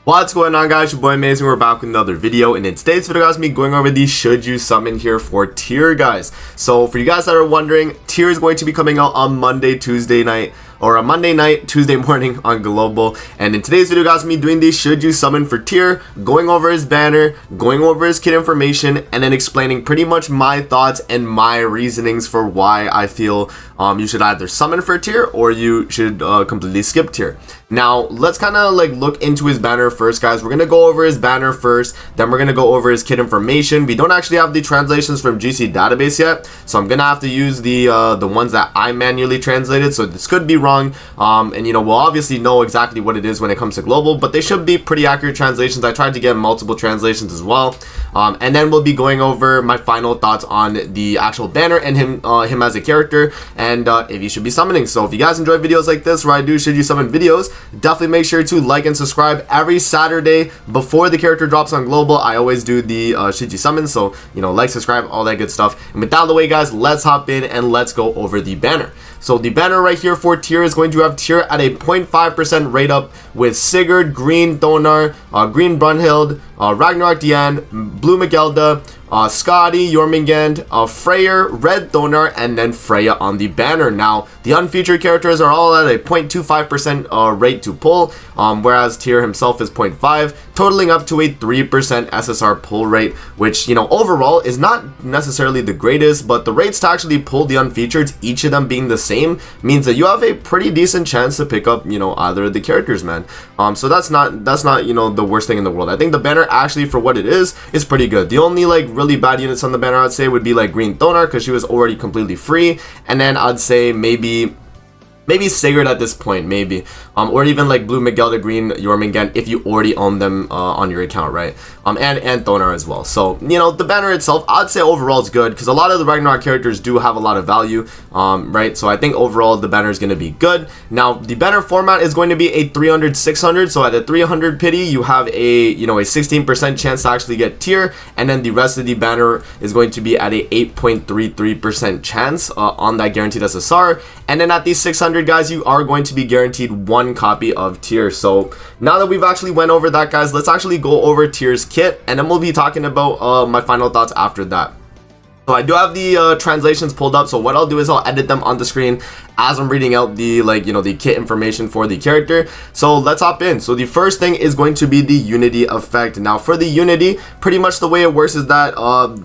What's going on, guys? Your boy Amazing. We're back with another video, and in today's video guys, me going over the should you summon here for tier, guys. So for you guys that are wondering, tier is going to be coming out on Monday, Tuesday night, or a Monday night, Tuesday morning on Global. And in today's video guys, me doing the should you summon for tier, going over his banner, going over his kit information, and then explaining pretty much my thoughts and my reasonings for why I feel you should either summon for tier or you should completely skip tier. Now let's kind of like look into his banner first, guys. We're gonna go over his banner first, then we're gonna go over his kit information. We don't actually have the translations from GC database yet, so I'm gonna have to use the ones that I manually translated, so this could be wrong, and you know, we'll obviously know exactly what it is when it comes to global, but they should be pretty accurate translations. I tried to get multiple translations as well, and then we'll be going over my final thoughts on the actual banner and him as a character, and if you should be summoning. So if you guys enjoy videos like this where I do should you summon videos, definitely make sure to like and subscribe. Every Saturday before the character drops on global, I always do the should you summon, so you know, like, subscribe, all that good stuff. And with that out of the way, guys, let's hop in and let's go over the banner. So the banner right here for tier is going to have tier at a 0.5% rate up with Sigurd, Green Thonar, Green Brunhild, Ragnarok Diane, Blue Magelda, Scotty, Jormungand, Freyr, Red Thonar, and then Freya on the banner. Now, the unfeatured characters are all at a 0.25% rate to pull, whereas tier himself is 0.5, totaling up to a 3% SSR pull rate, which, you know, overall is not necessarily the greatest, but the rates to actually pull the unfeatured, each of them being the same, means that you have a pretty decent chance to pick up, you know, either of the characters, man. So that's not, you know, the worst thing in the world. I think the banner actually, for what it is pretty good. The only like really bad units on the banner I'd say would be like Green Thonar, because she was already completely free, and then I'd say maybe Sigurd at this point, maybe, or even like Blue Magelda, Green Jormungand if you already own them on your account, right? And Thonar as well. So, you know, the banner itself, I'd say overall is good, because a lot of the Ragnarok characters do have a lot of value, right? So I think overall the banner is going to be good. Now, the banner format is going to be a 300-600, so at a 300 pity, you have a, you know, a 16% chance to actually get tier, and then the rest of the banner is going to be at a 8.33% chance on that guaranteed SSR, and then at the 600, guys, you are going to be guaranteed one copy of tier. So now that we've actually went over that, guys, let's actually go over tier's kit, and then we'll be talking about my final thoughts after that. So I do have the translations pulled up, so what I'll do is I'll edit them on the screen as I'm reading out the, like, you know, the kit information for the character. So let's hop in. So the first thing is going to be the unity effect. Now for the unity, pretty much the way it works is that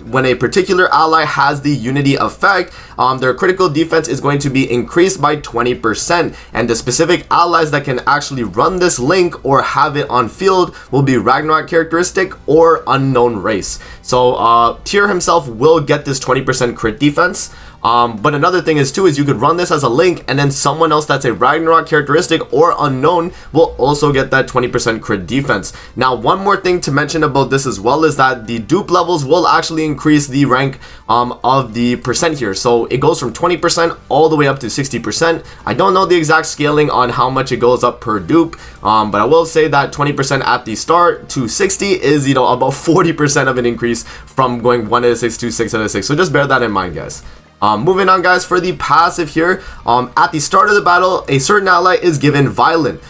when a particular ally has the unity effect, their critical defense is going to be increased by 20%, and the specific allies that can actually run this link or have it on field will be Ragnarok characteristic or unknown race. So tier himself will get this 20% crit defense. But another thing is you could run this as a link, and then someone else that's a Ragnarok characteristic or unknown will also get that 20% crit defense. Now, one more thing to mention about this as well is that the dupe levels will actually increase the rank of the percent here. So it goes from 20% all the way up to 60%. I don't know the exact scaling on how much it goes up per dupe, but I will say that 20% at the start to 60 is, you know, about 40% of an increase from going 1 out of 6 to 6 out of 6. So just bear that in mind, guys. Moving on, guys, for the passive here, at the start of the battle, a certain ally is given Violent.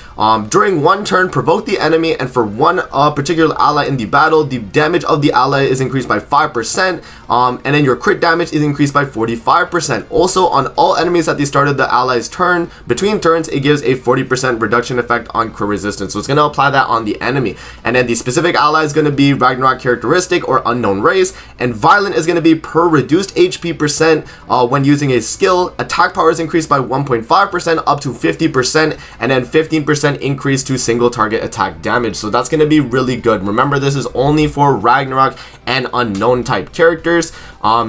During one turn, provoke the enemy, and for one particular ally in the battle, the damage of the ally is increased by 5%, and then your crit damage is increased by 45%. Also, on all enemies at the start of the ally's turn, between turns, it gives a 40% reduction effect on crit resistance. So it's going to apply that on the enemy. And then the specific ally is going to be Ragnarok characteristic or unknown race, and Violent is going to be per reduced HP percent. When using a skill, attack power is increased by 1.5% up to 50%, and then 15% increase to single target attack damage. So that's going to be really good. Remember, this is only for Ragnarok and unknown type characters.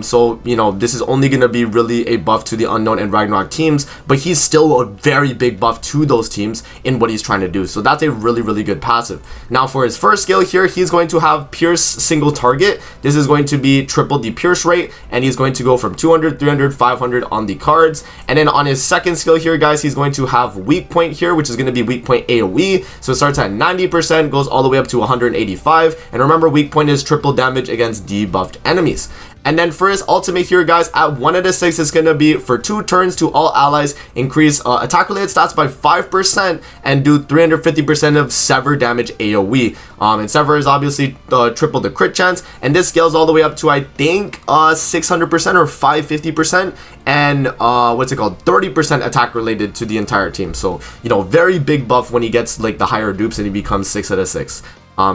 So, you know, this is only going to be really a buff to the unknown and Ragnarok teams, but he's still a very big buff to those teams in what he's trying to do. So that's a really, really good passive. Now for his first skill here, he's going to have Pierce single target. This is going to be triple the Pierce rate, and he's going to go from 200, 300, 500 on the cards. And then on his second skill here, guys, he's going to have weak point here, which is going to be weak point AoE. So it starts at 90%, goes all the way up to 185. And remember, weak point is triple damage against debuffed enemies. And then for his ultimate here, guys, at 1 out of 6, it's going to be for 2 turns to all allies, increase attack-related stats by 5% and do 350% of sever damage AoE. And sever is obviously triple the crit chance, and this scales all the way up to, I think, 600% or 550%, and what's it called, 30% attack related to the entire team. So, you know, very big buff when he gets like the higher dupes and he becomes 6 out of 6.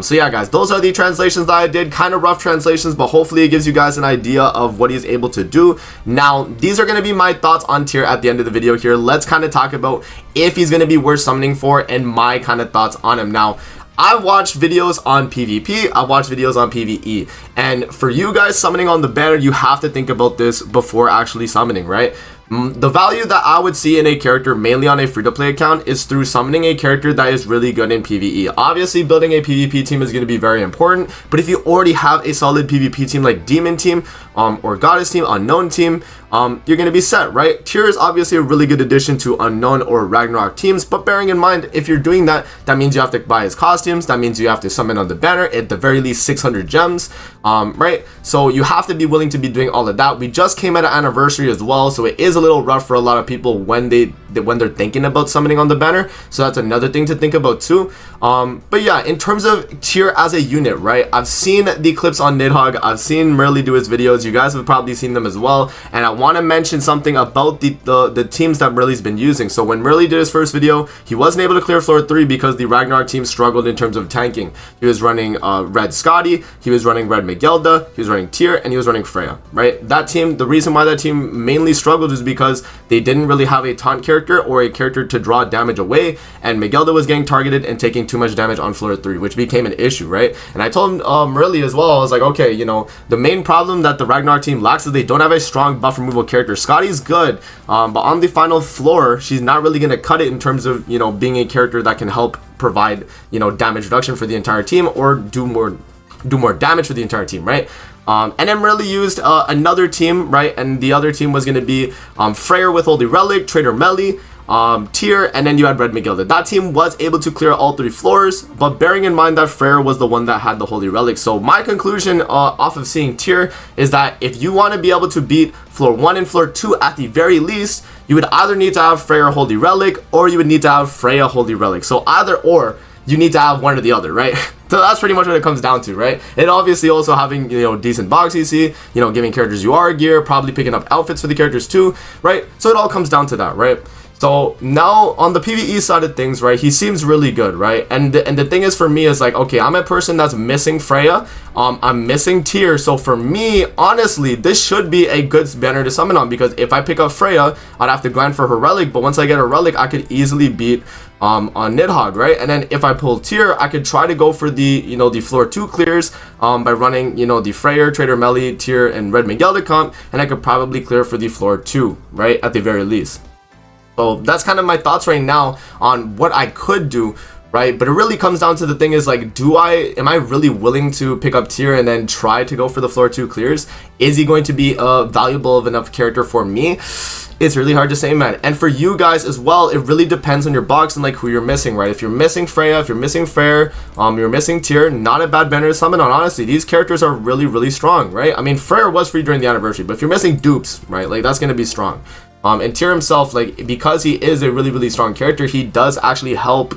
So yeah, guys, those are the translations that I did. Kind of rough translations, but hopefully it gives you guys an idea of what he's able to do. Now, these are going to be my thoughts on tier at the end of the video here. Let's kind of talk about if he's going to be worth summoning for and my kind of thoughts on him. Now, I've watched videos on PvP, I've watched videos on PvE, and for you guys summoning on the banner, you have to think about this before actually summoning, right? The value that I would see in a character, mainly on a free-to-play account, is through summoning a character that is really good in PvE. Obviously, building a PvP team is going to be very important, but if you already have a solid PvP team like Demon Team, or Goddess Team, Unknown Team, you're going to be set, right? Tier is obviously a really good addition to Unknown or Ragnarok teams, but bearing in mind, if you're doing that, that means you have to buy his costumes, that means you have to summon on the banner, at the very least 600 gems, right? So you have to be willing to be doing all of that. We just came at an anniversary as well, so it is a little rough for a lot of people when they're thinking about summoning on the banner, so that's another thing to think about too. But yeah, in terms of tier as a unit, right, I've seen the clips on Nidhogg, I've seen Marilli do his videos, you guys have probably seen them as well, and I want to mention something about the teams that Marilli's been using. So when Marilli did his first video, he wasn't able to clear floor 3 because the Ragnarok team struggled in terms of tanking. He was running Red Scotty, he was running Red Megilda, he was running Tyr, and he was running Freya, right? That team, the reason why that team mainly struggled is because they didn't really have a taunt character or a character to draw damage away, and Megilda was getting targeted and taking too much damage on floor 3, which became an issue, right? And I told Marilli as well, I was like, okay, you know, the main problem that the Ragnarok team lacks is they don't have a strong buff removal character. Scotty's good, but on the final floor, she's not really going to cut it in terms of, you know, being a character that can help provide, you know, damage reduction for the entire team or do more damage for the entire team, right? And then Marilli used another team, right? And the other team was going to be Freyr with Holy Relic, Trader Melly, Tyr, and then you had Red Megilda. That team was able to clear all 3 floors, but bearing in mind that Freyr was the one that had the Holy Relic. So my conclusion off of seeing Tyr is that if you want to be able to beat floor 1 and floor 2 at the very least, you would either need to have Freyr Holy Relic or you would need to have Freya Holy Relic. So either or, you need to have one or the other, right? So that's pretty much what it comes down to, right? And obviously also having, you know, decent box EC, you know, giving characters UR gear, probably picking up outfits for the characters too, right? So it all comes down to that, right? So now on the PvE side of things, right, he seems really good, right? And the thing is for me is like, okay, I'm a person that's missing Freya, I'm missing Tyr, so for me, honestly, this should be a good banner to summon on, because if I pick up Freya, I'd have to grind for her relic, but once I get a relic, I could easily beat on Nidhogg, right? And then if I pull Tyr, I could try to go for the, you know, the floor 2 clears by running, you know, the Freyr, Trader Melly, Tyr, and Red Megilda comp, and I could probably clear for the floor 2, right, at the very least. So that's kind of my thoughts right now on what I could do, right? But it really comes down to the thing is like, am I really willing to pick up Tyr and then try to go for the floor 2 clears? Is he going to be a valuable of enough character for me? It's really hard to say, man. And for you guys as well, it really depends on your box and like who you're missing, right? If you're missing Freya, if you're missing Freyr, you're missing Tyr, not a bad banner to summon on. Honestly, these characters are really, really strong, right? I mean, Freyr was free during the anniversary, but if you're missing dupes, right, like that's going to be strong. And Tyr himself, like, because he is a really, really strong character, he does actually help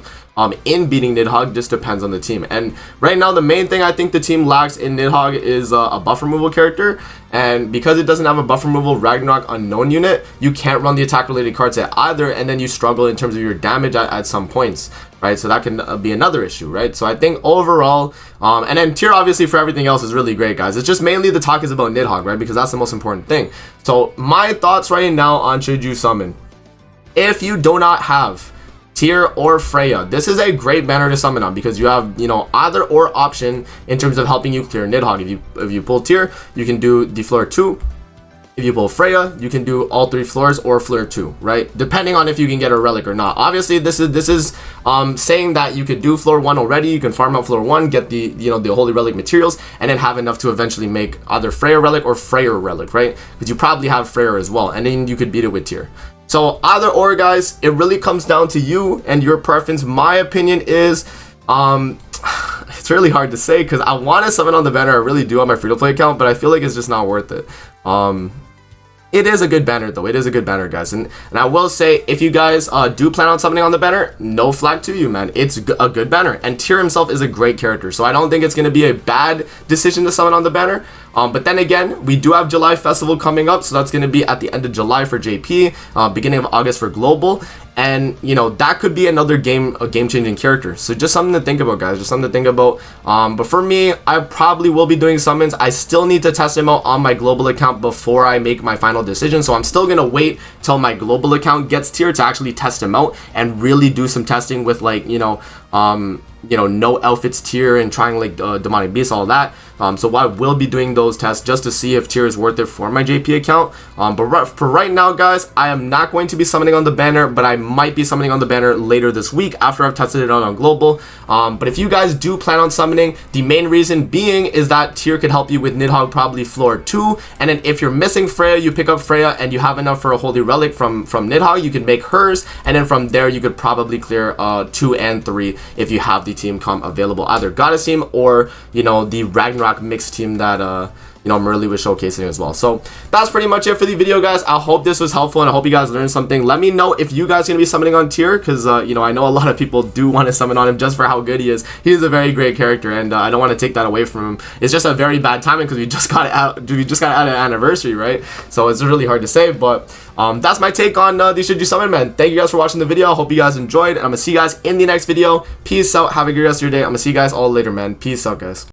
in beating Nidhogg. Just depends on the team. And right now, the main thing I think the team lacks in Nidhogg is a buff removal character. And because it doesn't have a buff removal Ragnarok Unknown unit, you can't run the attack related cards at either, and then you struggle in terms of your damage at some points, right? So that can be another issue, right? So I think overall, and then Tyr obviously for everything else is really great, guys. It's just mainly the talk is about Nidhogg, right? Because that's the most important thing. So my thoughts right now on should you summon. If you do not have Tyr or Freya, this is a great banner to summon on, because you have, you know, either or option in terms of helping you clear Nidhogg. If you pull Tyr, you can do the floor 2. If you pull Freya, you can do all 3 floors or floor 2, right? Depending on if you can get a relic or not. Obviously, this is saying that you could do floor 1 already. You can farm out floor 1, get the, you know, the holy relic materials, and then have enough to eventually make either Freya relic or Freyr relic, right? Because you probably have Freyr as well, and then you could beat it with Tyr. So either or, guys, it really comes down to you and your preference. My opinion is, it's It's really hard to say because I want to summon on the banner. I really do on my free-to-play account, but I feel like it's just not worth it. It is a good banner though. It is a good banner, guys. And I will say, if you guys do plan on summoning on the banner, no flag to you, man. It's a good banner. And TYR himself is a great character, so I don't think it's going to be a bad decision to summon on the banner. But then again, we do have July Festival coming up, so that's going to be at the end of July for JP, beginning of August for Global. And, you know, that could be another game-changing character. So just something to think about, guys. Just something to think about. But for me, I probably will be doing summons. I still need to test him out on my global account before I make my final decision. So I'm still going to wait till my global account gets tier to actually test him out and really do some testing with, like, you know, no outfits tier and trying like demonic beast, all that. So I will be doing those tests just to see if tier is worth it for my JP account. But for right now, guys, I am not going to be summoning on the banner, but I might be summoning on the banner later this week after I've tested it out on global. But if you guys do plan on summoning, the main reason being is that tier could help you with Nidhogg probably floor 2, and then if you're missing Freya, you pick up Freya and you have enough for a holy relic from Nidhogg, you can make hers, and then from there you could probably clear 2 and 3 if you have the team come available, either Goddess team or, you know, the Ragnarok mixed team that you know, Marilli was showcasing as well. So that's pretty much it for the video, guys. I hope this was helpful and I hope you guys learned something. Let me know if you guys are gonna be summoning on tier, because you know, I know a lot of people do want to summon on him just for how good he is. He is a very great character, and I don't want to take that away from him. It's just a very bad timing because we just got out an anniversary, right? So it's really hard to say, but that's my take on the Should You Summon, man. Thank you guys for watching the video. I hope you guys enjoyed, and I'm gonna see you guys in the next video. Peace out. Have a good rest of your day. I'm gonna see you guys all later, man. Peace out, guys.